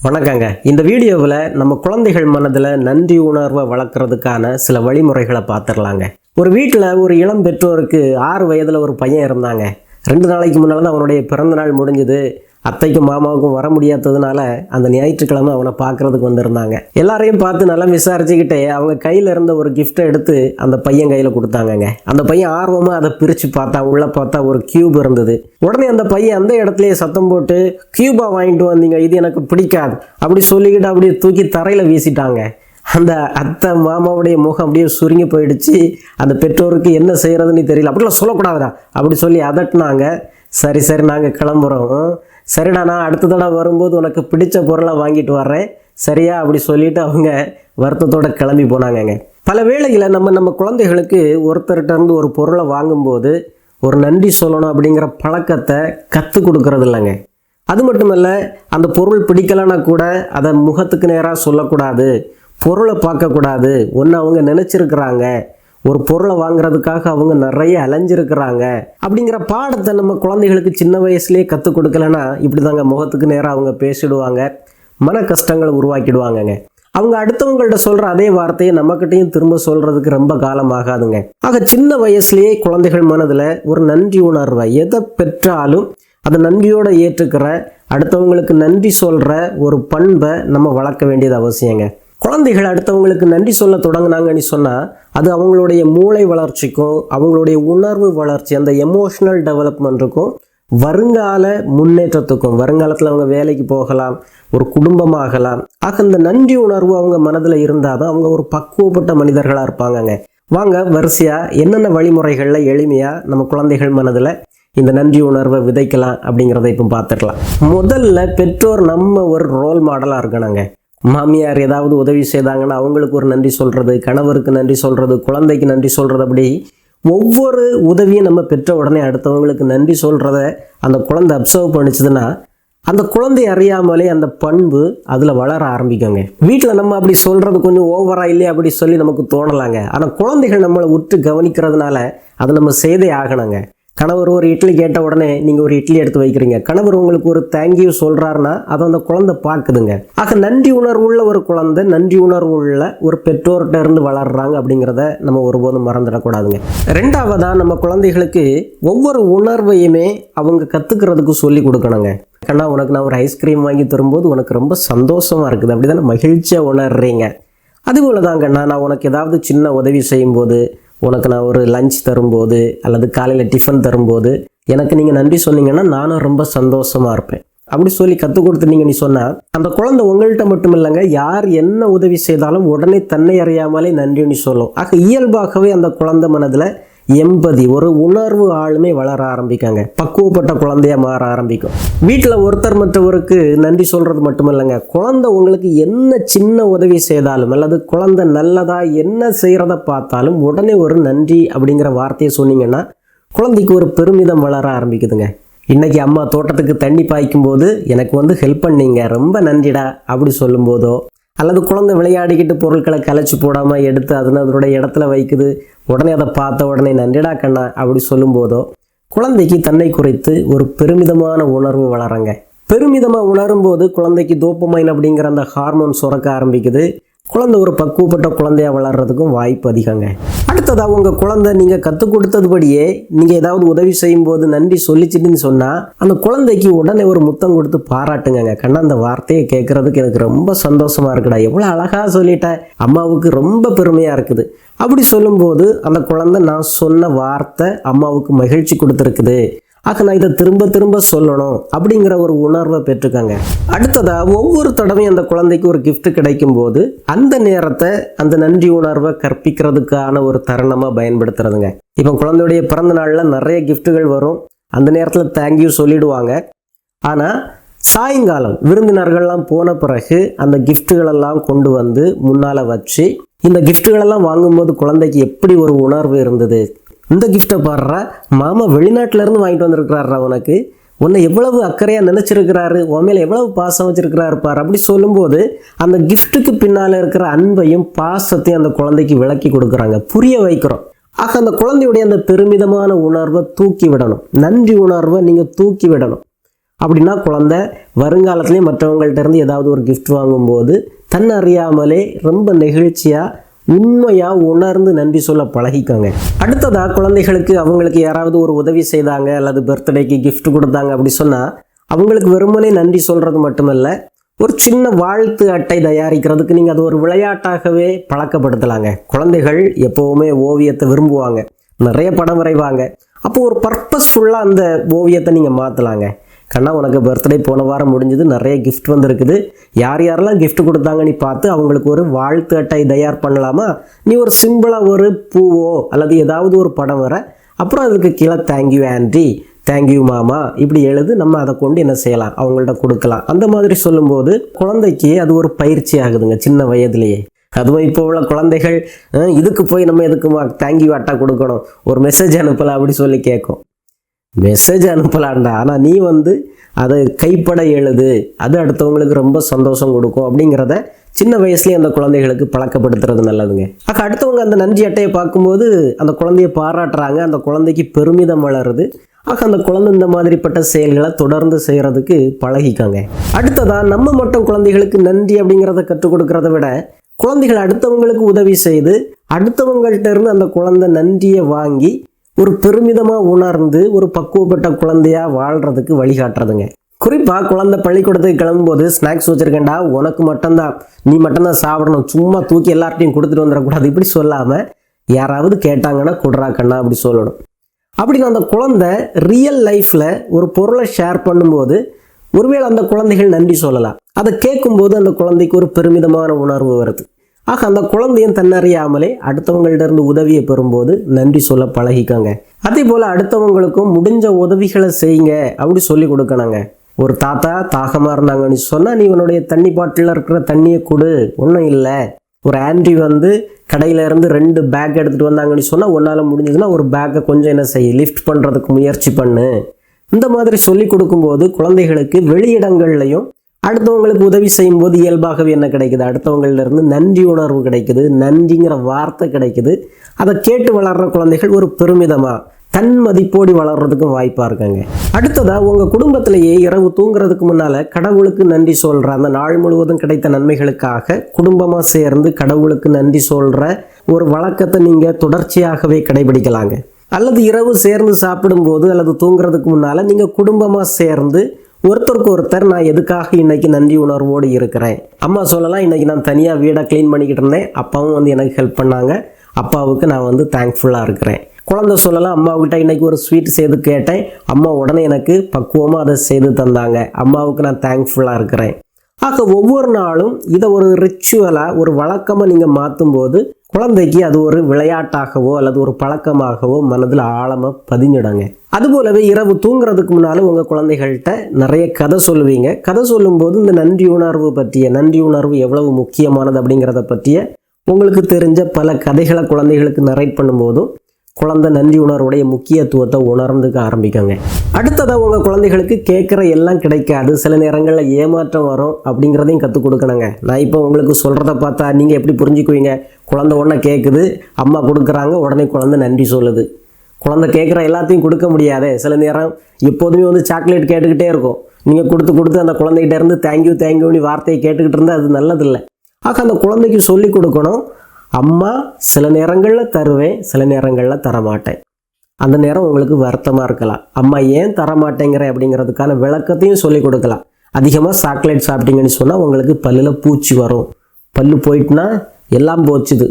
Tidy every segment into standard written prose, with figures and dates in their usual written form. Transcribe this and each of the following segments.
வணக்கங்க. இந்த வீடியோவில் நம்ம குழந்தைகள் மனதில் நன்றி உணர்வை வளர்க்குறதுக்கான சில வழிமுறைகளை பார்த்துடலாங்க. ஒரு வீட்டில் ஒரு இளம் பெற்றோருக்கு 6 வயதில் ஒரு பையன் இருந்தாங்க. 2 நாளைக்கு முன்னால் தான் அவனுடைய பிறந்தநாள் முடிஞ்சுது. அத்தைக்கும் மாமாவுக்கும் வர முடியாததுனால அந்த ஞாயிற்றுக்கிழமை அவனை பார்க்கறதுக்கு வந்திருந்தாங்க. எல்லாரையும் பார்த்து நல்லா விசாரிச்சுக்கிட்டே அவங்க கையில் இருந்த ஒரு கிஃப்டை எடுத்து அந்த பையன் கையில் கொடுத்தாங்கங்க. அந்த பையன் ஆர்வமாக அதை பிரித்து பார்த்தா உள்ளே பார்த்தா ஒரு கியூப் இருந்தது. உடனே அந்த பையன் அந்த இடத்துலையே சத்தம் போட்டு, கியூபா வாங்கிட்டு வந்தீங்க, இது எனக்கு பிடிக்காது அப்படி சொல்லிக்கிட்டு அப்படியே தூக்கி தரையில் வீசிட்டாங்க. அந்த அத்தை மாமாவுடைய முகம் அப்படியே சுருங்கி போயிடுச்சு. அந்த பெற்றோருக்கு என்ன செய்கிறதுன்னு தெரியல. அப்படிலாம் சொல்லக்கூடாதுடா அப்படி சொல்லி அதட்டினாங்க. சரி நாங்கள் கிளம்புறோம். சரிடா, நான் அடுத்த தடவை வரும்போது உனக்கு பிடிச்ச பொருளை வாங்கிட்டு வர்றேன் சரியா அப்படி சொல்லிட்டு அவங்க வருத்தத்தோடு கிளம்பி போனாங்கங்க. பல வேளையில் நம்ம குழந்தைகளுக்கு ஒருத்தர்கிட்ட இருந்து ஒரு பொருளை வாங்கும்போது ஒரு நன்றி சொல்லணும் அப்படிங்கிற பழக்கத்தை கற்றுக் கொடுக்கறது இல்லைங்க. அது மட்டும் இல்லை, அந்த பொருள் பிடிக்கலைன்னா கூட அதை முகத்துக்கு நேராக சொல்லக்கூடாது, பொருளை பார்க்கக்கூடாது. ஒன்று அவங்க நினச்சிருக்கிறாங்க, ஒரு பொருளை வாங்குறதுக்காக அவங்க நிறைய அலைஞ்சிருக்கிறாங்க அப்படிங்கிற பாடத்தை நம்ம குழந்தைகளுக்கு சின்ன வயசுலேயே கற்றுக் கொடுக்கலன்னா இப்படி தாங்க முகத்துக்கு நேராக அவங்க பேசிடுவாங்க, மன கஷ்டங்களை உருவாக்கிடுவாங்கங்க. அவங்க அடுத்தவங்கள்ட்ட சொல்கிற அதே வார்த்தையை நம்மக்கிட்டையும் திரும்ப சொல்கிறதுக்கு ரொம்ப காலம் ஆகாதுங்க. ஆக சின்ன வயசுலேயே குழந்தைகள் மனதில் ஒரு நன்றி உணர்வை, எதை பெற்றாலும் அதை நன்றியோடு ஏற்றுக்கிற, அடுத்தவங்களுக்கு நன்றி சொல்கிற ஒரு பண்பை நம்ம வளர்க்க வேண்டியது அவசியங்க. குழந்தைகள் அடுத்தவங்களுக்கு நன்றி சொல்ல தொடங்கினாங்கன்னு சொன்னால் அது அவங்களுடைய மூளை வளர்ச்சிக்கும் அவங்களுடைய உணர்வு வளர்ச்சி, அந்த எமோஷனல் டெவலப்மெண்ட்டுக்கும் வருங்கால முன்னேற்றத்துக்கும், வருங்காலத்தில் அவங்க வேலைக்கு போகலாம், ஒரு குடும்பமாகலாம். ஆக இந்த நன்றி உணர்வு அவங்க மனதில் இருந்தால் தான் அவங்க ஒரு பக்குவப்பட்ட மனிதர்களாக இருப்பாங்கங்க. வாங்க வரிசையாக என்னென்ன வழிமுறைகளில் எளிமையாக நம்ம குழந்தைகள் மனதில் இந்த நன்றி உணர்வை விதைக்கலாம் அப்படிங்கிறத இப்போ பார்த்துக்கலாம். முதல்ல பெற்றோர் நம்ம ஒரு ரோல் மாடலாக இருக்கணுங்க. மாமியார் ஏதாவது உதவி செய்தாங்கன்னா அவங்களுக்கு ஒரு நன்றி சொல்கிறது, கணவருக்கு நன்றி சொல்கிறது, குழந்தைக்கு நன்றி சொல்கிறது, அப்படி ஒவ்வொரு உதவியும் நம்ம பெற்ற உடனே அடுத்தவங்களுக்கு நன்றி சொல்கிறத அந்த குழந்தை அப்சர்வ் பண்ணிச்சுதுன்னா அந்த குழந்தை அறியாமலே அந்த பண்பு அதில் வளர ஆரம்பிக்குங்க. வீட்டில் நம்ம அப்படி சொல்கிறது கொஞ்சம் ஓவராக இல்லையே அப்படி சொல்லி நமக்கு தோணலாங்க. ஆனால் குழந்தைகள் நம்மளை உற்று கவனிக்கிறதுனால அதை நம்ம செய்தே ஆகணுங்க. கணவர் ஒரு இட்லி கேட்ட உடனே நீங்கள் ஒரு இட்லி எடுத்து வைக்கிறீங்க, கணவர் உங்களுக்கு ஒரு தேங்க்யூ சொல்கிறாருன்னா அதை அந்த குழந்தை பார்க்குதுங்க. ஆக நன்றி உணர்வு உள்ள ஒரு குழந்தை, நன்றி உணர்வு உள்ள ஒரு பெற்றோர்கிட்ட இருந்து வளர்கிறாங்க அப்படிங்கிறத நம்ம ஒருபோதும் மறந்துடக்கூடாதுங்க. ரெண்டாவதாக நம்ம குழந்தைகளுக்கு ஒவ்வொரு உணர்வையுமே அவங்க கற்றுக்கிறதுக்கு சொல்லி கொடுக்கணுங்க. கண்ணா, உனக்கு நான் ஒரு ஐஸ்கிரீம் வாங்கி தரும்போது உனக்கு ரொம்ப சந்தோஷமாக இருக்குது, அப்படி தானே மகிழ்ச்சியாக உணர்றீங்க. அதுபோல் தான் கண்ணா, நான் உனக்கு ஏதாவது சின்ன உதவி செய்யும்போது, உனக்கு நான் ஒரு லஞ்ச் தரும்போது அல்லது காலையில் டிஃபன் தரும்போது எனக்கு நீங்கள் நன்றி சொன்னீங்கன்னா நானும் ரொம்ப சந்தோஷமாக இருப்பேன் அப்படி சொல்லி கற்றுக் கொடுத்துனீங்க நீ சொன்னால் அந்த குழந்தை உங்கள்கிட்ட மட்டும் இல்லைங்க, யார் என்ன உதவி செய்தாலும் உடனே தன்னை அறியாமலே நன்றின்னு சொல்லும். ஆக இயல்பாகவே அந்த குழந்தை மனதில் எம்பதி, ஒரு உணர்வு ஆளுமே வளர ஆரம்பிக்காங்க, பக்குவப்பட்ட குழந்தையாக மாற ஆரம்பிக்கும். வீட்டில் ஒருத்தர் மற்றவருக்கு நன்றி சொல்கிறது மட்டும் இல்லைங்க, குழந்தை உங்களுக்கு என்ன சின்ன உதவி செய்தாலும் அல்லது குழந்தை நல்லதாக என்ன செய்கிறத பார்த்தாலும் உடனே ஒரு நன்றி அப்படிங்கிற வார்த்தையை சொன்னீங்கன்னா குழந்தைக்கு ஒரு பெருமிதம் வளர ஆரம்பிக்குதுங்க. இன்றைக்கி அம்மா தோட்டத்துக்கு தண்ணி பாய்க்கும் போது எனக்கு ஹெல்ப் பண்ணீங்க, ரொம்ப நன்றிடா அப்படி சொல்லும்போதோ, அல்லது குழந்தை விளையாடிக்கிட்டு பொருட்களை கலைச்சி போடாமல் எடுத்து அதனுடைய இடத்துல வைக்குது, உடனே அதை பார்த்த உடனே நன்றிடா கண்ணா அப்படி சொல்லும்போதோ குழந்தைக்கு தன்னை குறித்து ஒரு பெருமிதமான உணர்வு வளரங்க. பெருமிதமாக உணரும்போது குழந்தைக்கு டோபமைன் அப்படிங்கிற அந்த ஹார்மோன் சுரக்க ஆரம்பிக்குது. குழந்தை ஒரு பக்குவப்பட்ட குழந்தையாக வளர்கிறதுக்கும் வாய்ப்பு அதிகங்க. அடுத்ததாக உங்கள் குழந்தை நீங்கள் கற்றுக் கொடுத்ததுபடியே நீங்கள் ஏதாவது உதவி செய்யும்போது நன்றி சொல்லிச்சிட்டுன்னு சொன்னால் அந்த குழந்தைக்கு உடனே ஒரு முத்தம் கொடுத்து பாராட்டுங்க. கண்ணா, அந்த வார்த்தையை கேட்குறதுக்கு எனக்கு ரொம்ப சந்தோஷமாக இருக்குடா, எவ்வளோ அழகாக சொல்லிட்டேன், அம்மாவுக்கு ரொம்ப பெருமையாக இருக்குது அப்படி சொல்லும்போது அந்த குழந்தை நான் சொன்ன வார்த்தை அம்மாவுக்கு மகிழ்ச்சி கொடுத்துருக்குது, ஆக நான் இதை திரும்ப திரும்ப சொல்லணும் அப்படிங்கிற ஒரு உணர்வை பெற்றுக்கங்க. அடுத்ததாக ஒவ்வொரு தடவையும் அந்த குழந்தைக்கு ஒரு கிஃப்ட் கிடைக்கும் போது அந்த நேரத்தை அந்த நன்றி உணர்வை கற்பிக்கிறதுக்கான ஒரு தருணமாக பயன்படுத்துறதுங்க. இப்போ குழந்தையுடைய பிறந்த நாளில் நிறைய கிஃப்ட்டுகள் வரும், அந்த நேரத்தில் தேங்க்யூ சொல்லிடுவாங்க. ஆனால் சாயங்காலம் விருந்தினர்கள்லாம் போன பிறகு அந்த கிஃப்ட்டுகளெல்லாம் கொண்டு வந்து முன்னால் வச்சு இந்த கிஃப்ட்டுகளெல்லாம் வாங்கும்போது குழந்தைக்கு எப்படி ஒரு உணர்வு இருந்தது, இந்த கிஃப்டை பாடுற மாமா வெளிநாட்டிலேருந்து வாங்கிட்டு வந்திருக்கிறாரா, உனக்கு உன்னை எவ்வளவு அக்கறையாக நினச்சிருக்கிறாரு, உன் மேலே எவ்வளவு பாசம் வச்சிருக்கிறாரு பார் அப்படி சொல்லும்போது அந்த கிஃப்ட்டுக்கு பின்னால் இருக்கிற அன்பையும் பாசத்தையும் அந்த குழந்தைக்கு விளக்கி கொடுக்குறாங்க, புரிய வைக்கிறோம். ஆக அந்த குழந்தையுடைய அந்த பெருமிதமான உணர்வை தூக்கி விடணும், நன்றி உணர்வை நீங்கள் தூக்கி விடணும். அப்படின்னா குழந்தை வருங்காலத்துலேயும் மற்றவங்கள்ட்ட இருந்து ஏதாவது ஒரு கிஃப்ட் வாங்கும்போது தன்னை அறியாமலே ரொம்ப நெகிழ்ச்சியாக உண்மையாக உணர்ந்து நன்றி சொல்ல பழகிக்கோங்க. அடுத்ததாக குழந்தைகளுக்கு அவங்களுக்கு யாராவது ஒரு உதவி செய்தாங்க அல்லது பர்த்டேக்கு கிஃப்ட் கொடுத்தாங்க அப்படி சொன்னால் அவங்களுக்கு வெறுமனே நன்றி சொல்கிறது மட்டுமல்ல, ஒரு சின்ன வாழ்த்து அட்டை தயாரிக்கிறதுக்கு நீங்கள் அது ஒரு விளையாட்டாகவே பழக்கப்படுத்தலாங்க. குழந்தைகள் எப்போவுமே ஓவியத்தை விரும்புவாங்க, நிறைய படம் வரைவாங்க. அப்போ ஒரு பர்பஸ்ஃபுல்லாக அந்த ஓவியத்தை நீங்கள் மாற்றலாங்க. கண்ணா, உனக்கு பர்த்டே போன வாரம் முடிஞ்சது, நிறைய கிஃப்ட் வந்திருக்குது, யார் யாரெல்லாம் கிஃப்ட் கொடுத்தாங்கன்னு பார்த்து அவங்களுக்கு ஒரு வாழ்த்து அட்டை தயார் பண்ணலாமா? நீ ஒரு சிம்பிளாக ஒரு பூவோ அல்லது ஏதாவது ஒரு படம் வர, அப்புறம் அதுக்கு கீழே தேங்க்யூ ஆண்டி, தேங்க்யூ மாமா இப்படி எழுது. நம்ம அதை கொண்டு என்ன செய்யலாம், அவங்கள்ட்ட கொடுக்கலாம். அந்த மாதிரி சொல்லும்போது குழந்தைக்கு அது ஒரு பயிற்சி ஆகுதுங்க சின்ன வயதுலேயே. அதுவும் இப்போ உள்ள குழந்தைகள் இதுக்கு போய் நம்ம எதுக்குமா தேங்க்யூ அட்டை கொடுக்கணும், ஒரு மெசேஜ் அனுப்பலாம் அப்படி சொல்லி கேட்கும். மெசேஜ் அனுப்பலாண்டா, ஆனால் நீ அதை கைப்பட எழுது, அது அடுத்தவங்களுக்கு ரொம்ப சந்தோஷம் கொடுக்கும் அப்படிங்கிறத சின்ன வயசுலேயே அந்த குழந்தைகளுக்கு பழக்கப்படுத்துறது நல்லதுங்க. அடுத்தவங்க அந்த நன்றி அட்டையை பார்க்கும்போது அந்த குழந்தைய பாராட்டுறாங்க, அந்த குழந்தைக்கு பெருமிதம் வளருது. அந்த குழந்தை இந்த மாதிரிப்பட்ட செயல்களை தொடர்ந்து செய்கிறதுக்கு பழகிக்காங்க. அடுத்ததாக நம்ம மட்டும் குழந்தைகளுக்கு நன்றி அப்படிங்கிறத கற்றுக் கொடுக்கறத விட குழந்தைகள் அடுத்தவங்களுக்கு உதவி செய்து அடுத்தவங்கள்ட்ட இருந்து அந்த குழந்தை நன்றியை வாங்கி ஒரு பெருமிதமாக உணர்ந்து ஒரு பக்குவப்பட்ட குழந்தையாக வாழ்கிறதுக்கு வழிகாட்டுறதுங்க. குறிப்பாக குழந்தை பள்ளிக்கூடத்துக்கு கிளம்பும்போது ஸ்நாக்ஸ் வச்சுருக்கேன்டா, உனக்கு மட்டும்தான், நீ மட்டும்தான் சாப்பிடணும், சும்மா தூக்கி எல்லார்ட்டையும் கொடுத்துட்டு வந்துடக்கூடாது இப்படி சொல்லாமல் யாராவது கேட்டாங்கன்னா கொடுறா கண்ணா அப்படி சொல்லணும். அப்படின்னு அந்த குழந்தை ரியல் லைஃப்பில் ஒரு பொருளை ஷேர் பண்ணும்போது ஒருவேளை அந்த குழந்தைகள் நன்றி சொல்லலாம். அதை கேட்கும்போது அந்த குழந்தைக்கு ஒரு பெருமிதமான உணர்வு வருது. அந்த குழந்தையும் தன்னறியாமலே அடுத்தவங்கள்ட்ட இருந்து உதவியை பெறும்போது நன்றி சொல்ல பழகிக்காங்க. அதே போல் அடுத்தவங்களுக்கும் முடிஞ்ச உதவிகளை செய்யுங்க அப்படி சொல்லி கொடுக்கணுங்க. ஒரு தாத்தா தாகமாக இருந்தாங்கன்னு சொன்னால் நீ உன்னுடைய தண்ணி பாட்டிலில் இருக்கிற தண்ணியை கொடு, ஒன்றும் இல்லை. ஒரு ஆண்டி கடையில் இருந்து 2 பேக் எடுத்துகிட்டு வந்தாங்கன்னு சொன்னால் உன்னால் முடிஞ்சதுன்னா ஒரு பேக்கை கொஞ்சம் என்ன செய்ய லிஃப்ட் பண்ணுறதுக்கு முயற்சி பண்ணு. இந்த மாதிரி சொல்லி கொடுக்கும்போது குழந்தைகளுக்கு வெளியிடங்கள்லையும் அடுத்தவங்களுக்கு உதவி செய்யும்போது இயல்பாகவே என்ன கிடைக்குது, அடுத்தவங்களிலிருந்து நன்றி உணர்வு கிடைக்குது, நன்றிங்கிற வார்த்தை கிடைக்குது. அதை கேட்டு வளர்கிற குழந்தைகள் ஒரு பெருமிதமாக தன் மதிப்போடி வளர்கிறதுக்கும் வாய்ப்பாக இருக்காங்க. அடுத்ததாக உங்கள் குடும்பத்திலேயே இரவு தூங்குறதுக்கு முன்னால் கடவுளுக்கு நன்றி சொல்கிற அந்த நாள் முழுவதும் கிடைத்த நன்மைகளுக்காக குடும்பமாக சேர்ந்து கடவுளுக்கு நன்றி சொல்கிற ஒரு வழக்கத்தை நீங்கள் தொடர்ச்சியாகவே கடைபிடிக்கலாங்க. அல்லது இரவு சேர்ந்து சாப்பிடும்போது அல்லது தூங்குறதுக்கு முன்னால் நீங்கள் குடும்பமாக சேர்ந்து ஒருத்தருக்கு ஒருத்தர் நான் எதுக்காக இன்னைக்கு நன்றி உணர்வோடு இருக்கிறேன். அம்மா சொல்லலாம், இன்னைக்கு நான் தனியாக வீடை க்ளீன் பண்ணிக்கிட்டு இருந்தேன், அப்பாவும் எனக்கு ஹெல்ப் பண்ணாங்க, அப்பாவுக்கு நான் தேங்க்ஃபுல்லாக இருக்கிறேன். குழந்தை சொல்லலாம், அம்மாவுக்கிட்ட இன்றைக்கி ஒரு ஸ்வீட் செய்து கேட்டேன், அம்மா உடனே எனக்கு பக்குவமாக அதை செய்து தந்தாங்க, அம்மாவுக்கு நான் தேங்க்ஃபுல்லாக இருக்கிறேன். ஒவ்வொரு நாளும் இதை ஒரு ரிச்சுவலாக ஒரு வழக்கமாக நீங்கள் மாற்றும்போது குழந்தைக்கு அது ஒரு விளையாட்டாகவோ அல்லது ஒரு பழக்கமாகவோ மனதில் ஆழமாக பதிஞ்சிடுங்க. அதுபோலவே இரவு தூங்குறதுக்கு முன்னால் உங்கள் குழந்தைகள்கிட்ட நிறைய கதை சொல்லுவீங்க. கதை சொல்லும்போது இந்த நன்றி உணர்வு எவ்வளவு முக்கியமானது அப்படிங்கிறத பற்றிய உங்களுக்கு தெரிஞ்ச பல கதைகளை குழந்தைகளுக்கு நரேட் பண்ணும்போதும் குழந்தை நன்றி உணர்வுடைய முக்கியத்துவத்தை உணர்ந்துக்க ஆரம்பிக்கங்க. அடுத்ததாக உங்கள் குழந்தைகளுக்கு கேட்குற எல்லாம் கிடைக்காது, சில நேரங்களில் ஏமாற்றம் வரும் அப்படிங்கிறதையும் கற்றுக் கொடுக்கணுங்க. நான் இப்போ உங்களுக்கு சொல்கிறத பார்த்தா நீங்கள் எப்படி புரிஞ்சுக்குவீங்க? குழந்தை ஒன்றை கேட்குது, அம்மா கொடுக்குறாங்க, உடனே குழந்தை நன்றி சொல்லுது. குழந்தை கேட்குற எல்லாத்தையும் கொடுக்க முடியாதே, சில நேரம் எப்போதுமே சாக்லேட் கேட்டுக்கிட்டே இருக்கும். நீங்கள் கொடுத்து அந்த குழந்தைகிட்ட இருந்து தேங்க்யூன்னு வார்த்தையை கேட்டுக்கிட்டு இருந்தால் அது நல்லதில்லை. அந்த குழந்தைக்கு சொல்லி கொடுக்கணும், அம்மா சில நேரங்களில் தருவேன், சில நேரங்களில் தரமாட்டேன். அந்த நேரம் உங்களுக்கு வருத்தமாக இருக்கலாம், அம்மா ஏன் தரமாட்டேங்கிறேன் அப்படிங்கிறதுக்கான விளக்கத்தையும் சொல்லி கொடுக்கலாம். அதிகமாக சாக்லேட் சாப்பிட்டீங்கன்னு சொன்னால் உங்களுக்கு பல்லில் பூச்சி வரும், பல்லு போயிட்டுனா எல்லாம் போச்சுது,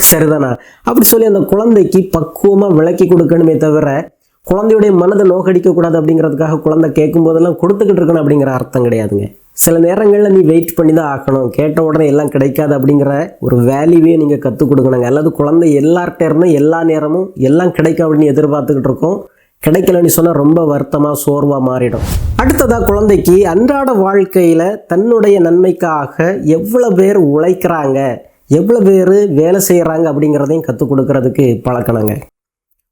சரிதானா அப்படி சொல்லி அந்த குழந்தைக்கு பக்குவமாக விளக்கி கொடுக்கணுமே தவிர குழந்தையுடைய மனதை நோக்கடிக்கக்கூடாது அப்படிங்கிறதுக்காக குழந்தை கேட்கும் போதெல்லாம் கொடுத்துக்கிட்டு இருக்கணும் அப்படிங்கிற அர்த்தம் கிடையாதுங்க. சில நேரங்களில் நீ வெயிட் பண்ணி தான் ஆக்கணும், கேட்ட உடனே எல்லாம் கிடைக்காது அப்படிங்கிற ஒரு வேல்யூவே நீங்கள் கற்றுக் கொடுக்கணுங்க. அல்லது குழந்தை எல்லார்கிட்ட இருந்தும் எல்லா நேரமும் எல்லாம் கிடைக்கும் அப்படின்னு எதிர்பார்த்துக்கிட்டு இருக்கோம், கிடைக்கலன்னு சொன்னால் ரொம்ப வருத்தமாக சோர்வாக மாறிடும். அடுத்ததாக குழந்தைக்கு அன்றாட வாழ்க்கையில் தன்னுடைய நன்மைக்காக எவ்வளோ பேர் உழைக்கிறாங்க, எவ்வளோ பேர் வேலை செய்கிறாங்க அப்படிங்கிறதையும் கற்றுக் கொடுக்கறதுக்கு பழக்கணுங்க.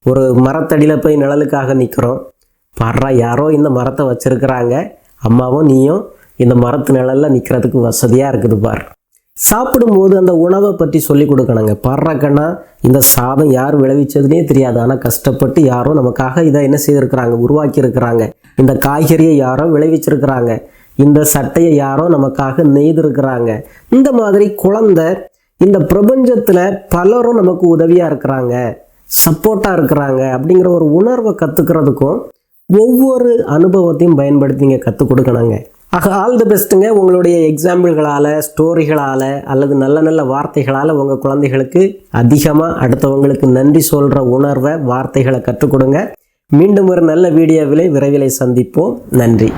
ஒரு மரத்தடியில் போய் நிழலுக்காக நிற்கிறோம், பாடுறா யாரோ இந்த மரத்தை வச்சுருக்கிறாங்க, அம்மாவும் நீயும் இந்த மரத்து நிழலில் நிற்கிறதுக்கு வசதியாக இருக்குது பார். சாப்பிடும்போது அந்த உணவை பற்றி சொல்லி கொடுக்கணுங்க. பாடுறாக்கன்னா இந்த சாதம் யார் விளைவிச்சதுனே தெரியாது, ஆனால் கஷ்டப்பட்டு யாரோ நமக்காக இதை என்ன செய்திருக்கிறாங்க, உருவாக்கி இருக்கிறாங்க. இந்த காய்கறியை யாரோ விளைவிச்சிருக்கிறாங்க, இந்த சட்டையை யாரோ நமக்காக நெய்திருக்கிறாங்க. இந்த மாதிரி குழந்தை இந்த பிரபஞ்சத்தில் பலரும் நமக்கு உதவியாக இருக்கிறாங்க, சப்போர்ட்டாக இருக்கிறாங்க அப்படிங்கிற ஒரு உணர்வை கற்றுக்கிறதுக்கும் ஒவ்வொரு அனுபவத்தையும் பயன்படுத்தி நீங்கள் கற்றுக் கொடுக்கணுங்க. ஆக ஆல் தி பெஸ்ட்டுங்க. உங்களுடைய எக்ஸாம்பிள்களால், ஸ்டோரிகளால் அல்லது நல்ல நல்ல வார்த்தைகளால் உங்கள் குழந்தைகளுக்கு அதிகமாக அடுத்தவங்களுக்கு நன்றி சொல்கிற உணர்வை, வார்த்தைகளை கற்றுக் கொடுங்க. மீண்டும் ஒரு நல்ல வீடியோவிலே விரைவில் சந்திப்போம். நன்றி.